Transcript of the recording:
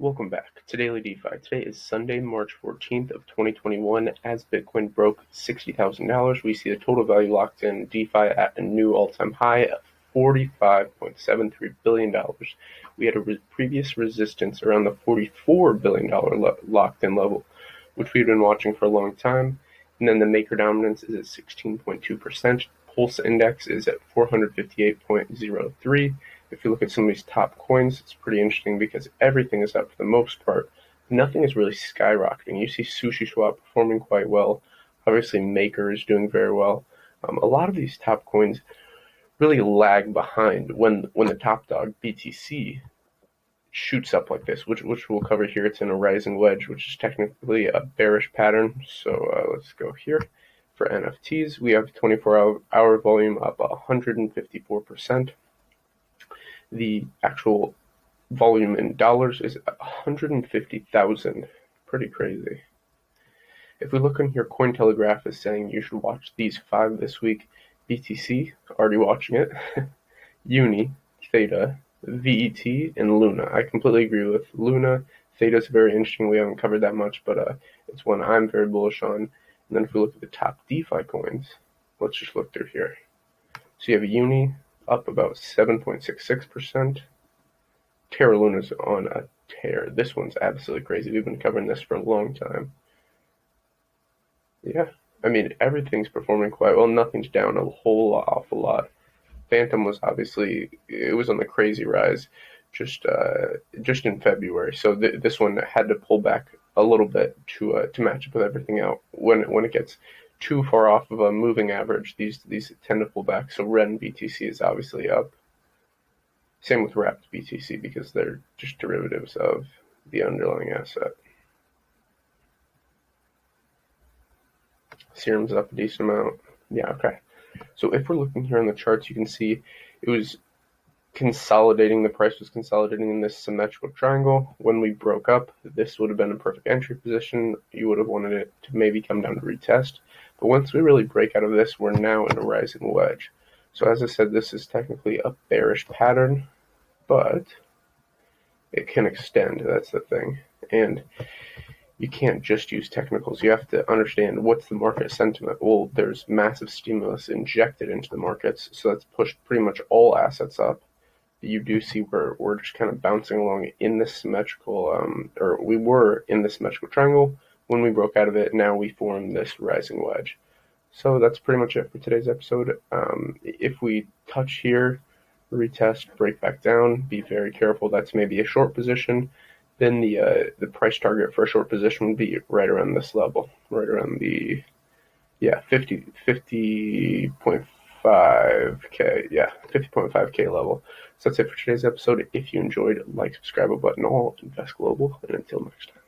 Welcome back to Daily DeFi. Today is Sunday, March 14th of 2021. As Bitcoin broke $60,000, we see the total value locked in DeFi at a new all-time high of $45.73 billion. We had a previous resistance around the $44 billion locked-in level, which we've been watching for a long time. And then the maker dominance is at 16.2%. Pulse index is at 458.03. If you look at some of these top coins, it's pretty interesting because everything is up for the most part. Nothing is really skyrocketing. You see SushiSwap performing quite well. Obviously, Maker is doing very well. A lot of these top coins really lag behind when the top dog, BTC, shoots up like this, which we'll cover here. It's in a rising wedge, which is technically a bearish pattern. So let's go here. For NFTs, we have 24-hour volume up 154%. The actual volume in dollars is 150,000. Pretty crazy. If we look in here, Cointelegraph is saying you should watch these 5 this week. BTC, already watching it. Uni, Theta, WET, and Luna. I completely agree with Luna. Theta is very interesting. We haven't covered that much, but it's one I'm very bullish on. And then if we look at the top DeFi coins, let's just look through here. So you have Uni up about 7.66%. Terra Luna's on a tear. This one's absolutely crazy. We've been covering this for a long time. Yeah, I mean, everything's performing quite well. Nothing's down a whole awful lot. Phantom was obviously, it was on the crazy rise just in February. So this one had to pull back a little bit to match up with everything out. When it gets too far off of a moving average, these tend to pull back. So Ren BTC is obviously up. Same with Wrapped BTC because they're just derivatives of the underlying asset. Serum's up a decent amount. Yeah, okay. So if we're looking here on the charts, you can see it was consolidating. The price was consolidating in this symmetrical triangle. When we broke up, this would have been a perfect entry position. You would have wanted it to maybe come down to retest. But once we really break out of this, we're now in a rising wedge. So as I said, this is technically a bearish pattern, but it can extend. That's the thing. And you can't just use technicals. You have to understand what's the market sentiment. Well, there's massive stimulus injected into the markets, so that's pushed pretty much all assets up. You do see we're just kind of bouncing along in this symmetrical, or we were in this symmetrical triangle. When we broke out of it, now we form this rising wedge. So that's pretty much it for today's episode. If we touch here, retest, break back down, be very careful. That's maybe a short position. Then the price target for a short position would be right around this level, right around the 50.5K, 50.5K level. So that's it for today's episode. If you enjoyed, like, subscribe, button all, invest global, and until next time.